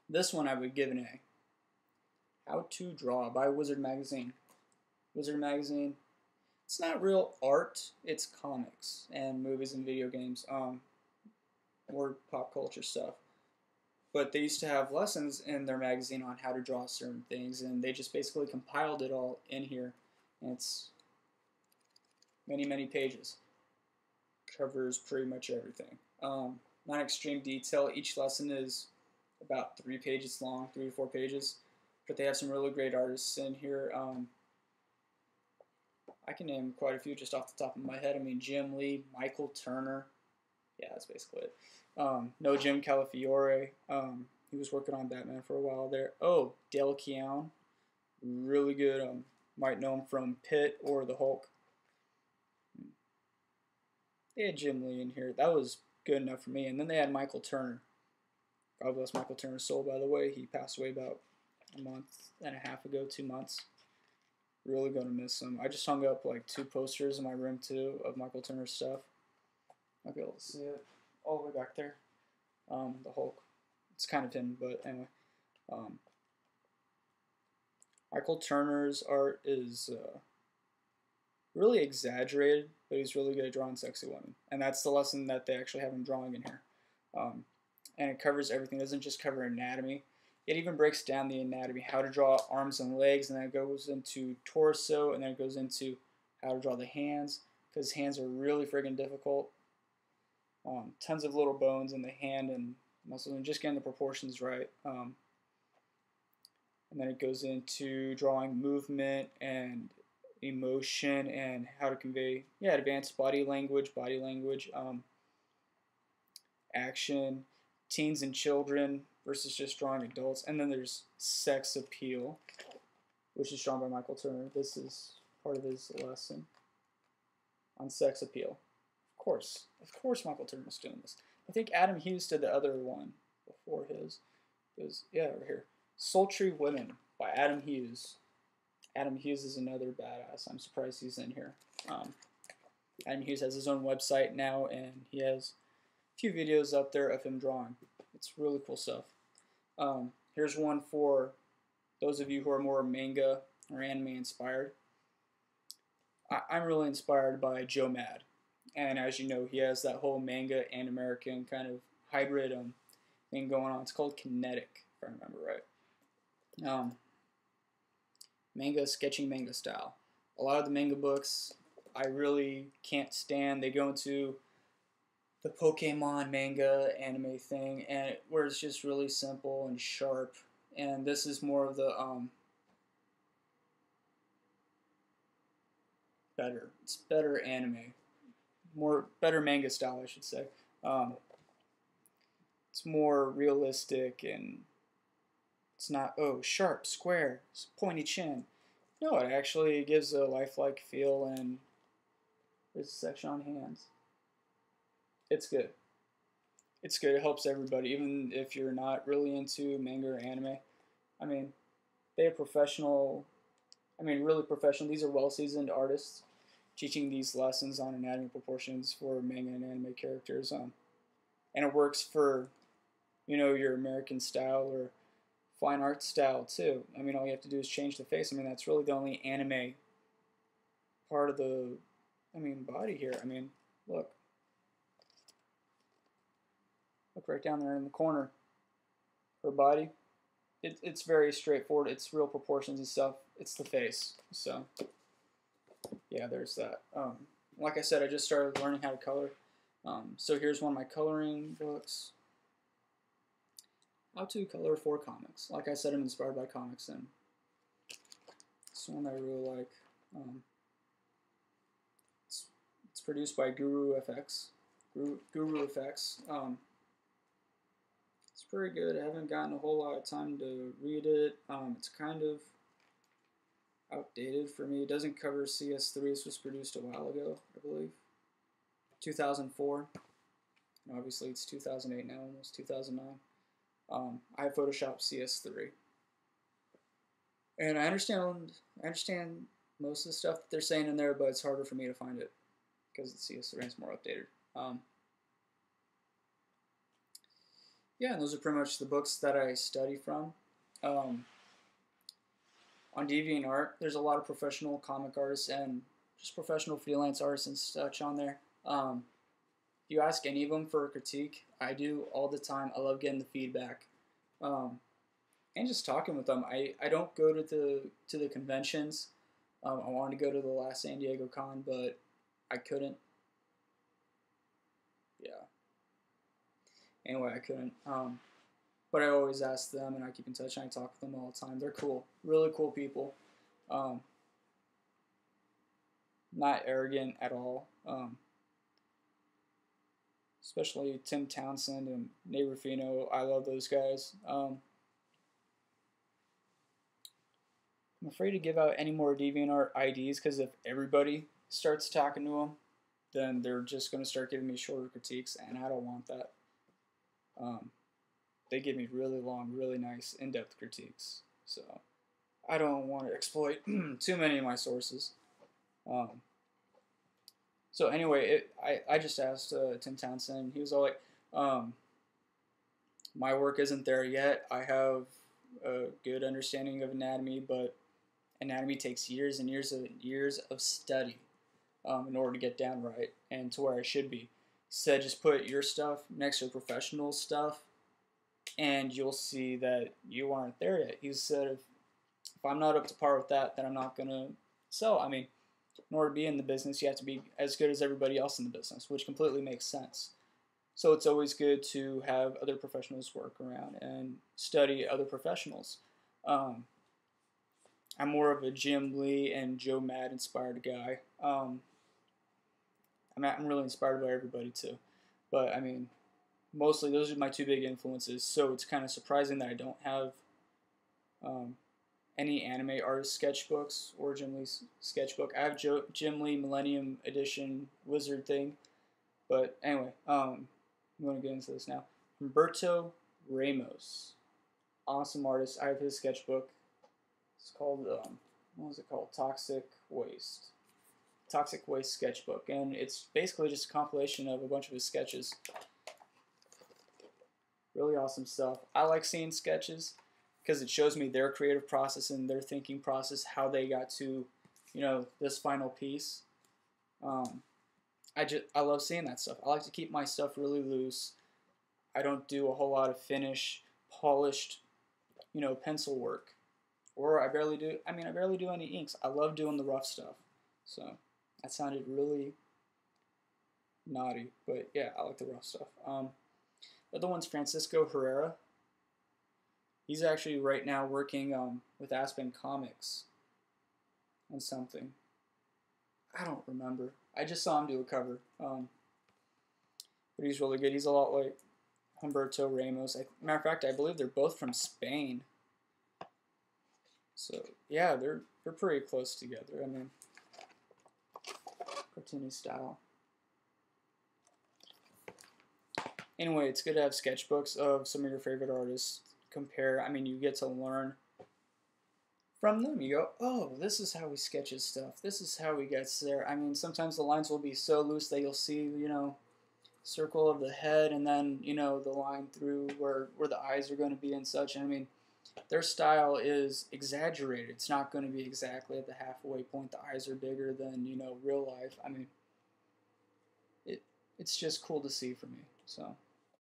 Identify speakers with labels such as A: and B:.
A: This one I would give an A. How to Draw by Wizard Magazine. Wizard Magazine. It's not real art. It's comics and movies and video games, or pop culture stuff. But they used to have lessons in their magazine on how to draw certain things, and they just basically compiled it all in here. And it's many, many pages. Covers pretty much everything. Not extreme detail. Each lesson is about 3 pages long, 3 to 4 pages. But they have some really great artists in here. I can name quite a few just off the top of my head. I mean, Jim Lee, Michael Turner. Yeah, that's basically it. No Jim Calafiore. He was working on Batman for a while there. Oh, Dale Keown. Really good. Might know him from Pitt or The Hulk. They had Jim Lee in here. That was good enough for me. And then they had Michael Turner. God bless Michael Turner's soul, by the way. He passed away about a month and a half ago, 2 months. Really gonna miss him. I just hung up like 2 posters in my room too of Michael Turner's stuff. I'll be able to see it all the way back there. The Hulk. It's kind of hidden, but anyway. Michael Turner's art is really exaggerated, but he's really good at drawing sexy women. And that's the lesson that they actually have him drawing in here. And it covers everything. It doesn't just cover anatomy. It even breaks down the anatomy, how to draw arms and legs, and then it goes into torso, and then it goes into how to draw the hands, because hands are really friggin' difficult. Tons of little bones in the hand and muscles, and just getting the proportions right. And then it goes into drawing movement and emotion and how to convey, advanced body language, action, teens and children versus just drawing adults. And then there's sex appeal, which is drawn by Michael Turner. This is part of his lesson on sex appeal. Of course Michael Turner's doing this. I think Adam Hughes did the other one before his. It was, right here. Sultry Women by Adam Hughes. Adam Hughes is another badass. I'm surprised he's in here. Adam Hughes has his own website now, and he has a few videos up there of him drawing. It's really cool stuff. Here's one for those of you who are more manga or anime inspired. I'm really inspired by Joe Mad. And as you know, he has that whole manga and American kind of hybrid thing going on. It's called Kinetic, if I remember right. Manga, sketching manga style. A lot of the manga books I really can't stand. They go into the Pokemon manga anime thing, and where it's just really simple and sharp. And this is more of the It's better anime, better manga style, I should say. It's more realistic, and it's not sharp, square, pointy chin. No, it actually gives a lifelike feel, and there's a section on hands. It's good. It's good. It helps everybody, even if you're not really into manga or anime. I mean, they have really professional. These are well-seasoned artists teaching these lessons on anatomy proportions for manga and anime characters. And it works for, your American style or fine art style too. I mean, all you have to do is change the face. I mean, that's really the only anime part of the, body here. I mean, look. Look right down there in the corner. Her body. It's very straightforward. It's real proportions and stuff. It's the face. So, yeah, there's that. Like I said, I just started learning how to color. So here's one of my coloring books. How to color for comics. Like I said, I'm inspired by comics, and this one I really like. It's produced by Guru FX. Guru FX. It's pretty good. I haven't gotten a whole lot of time to read it. It's kind of outdated for me. It doesn't cover CS3. This was produced a while ago, I believe. 2004. And obviously it's 2008 now, almost 2009. I have Photoshop CS3. And I understand most of the stuff that they're saying in there, but it's harder for me to find it because the CS3 is more updated. yeah, and those are pretty much the books that I study from. Um, on DeviantArt, there's a lot of professional comic artists and just professional freelance artists and such on there. If you ask any of them for a critique, I do all the time. I love getting the feedback, and just talking with them. I don't go to the conventions. I wanted to go to the last San Diego Con, but I couldn't. Yeah. Anyway, I couldn't. But I always ask them, and I keep in touch, and I talk with them all the time. They're cool, really cool people. Um, not arrogant at all. Especially Tim Townsend and Nate Ruffino. I love those guys. I'm afraid to give out any more DeviantArt IDs because if everybody starts talking to them, then they're just going to start giving me shorter critiques, and I don't want that. They give me really long, really nice, in-depth critiques. So I don't want to exploit too many of my sources. So anyway, I just asked Tim Townsend. He was all like, my work isn't there yet. I have a good understanding of anatomy, but anatomy takes years and years of study in order to get down right and to where I should be. He said just put your stuff next to professional stuff, and you'll see that you aren't there yet. He said if I'm not up to par with that, then I'm not going to sell. I mean, in order to be in the business, you have to be as good as everybody else in the business, which completely makes sense. So it's always good to have other professionals work around and study other professionals. I'm more of a Jim Lee and Joe Mad inspired guy. I'm really inspired by everybody too. But I mean, mostly those are my two big influences. So it's kind of surprising that I don't have any anime artist sketchbooks or Jim Lee's sketchbook. I have Jim Lee Millennium Edition Wizard thing. But anyway, I'm going to get into this now. Humberto Ramos. Awesome artist. I have his sketchbook. It's called, what was it called? Toxic Waste. Toxic Waste sketchbook. And it's basically just a compilation of a bunch of his sketches. Really awesome stuff. I like seeing sketches because it shows me their creative process and their thinking process, how they got to, this final piece. I love seeing that stuff. I like to keep my stuff really loose. I don't do a whole lot of polished, pencil work. Or I barely do any inks. I love doing the rough stuff. So that sounded really naughty, but yeah, I like the rough stuff. The other one's Francisco Herrera. He's actually right now working with Aspen Comics on something. I don't remember. I just saw him do a cover. But he's really good. He's a lot like Humberto Ramos. Matter of fact, I believe they're both from Spain. So yeah, they're pretty close together. I mean, cartoony style. Anyway, it's good to have sketchbooks of some of your favorite artists. Compare. I mean, you get to learn from them. You go, oh, this is how he sketches stuff. This is how he gets there. I mean, sometimes the lines will be so loose that you'll see, circle of the head and then, the line through where the eyes are going to be and such. And I mean, their style is exaggerated. It's not going to be exactly at the halfway point. The eyes are bigger than, real life. I mean, it's just cool to see for me. So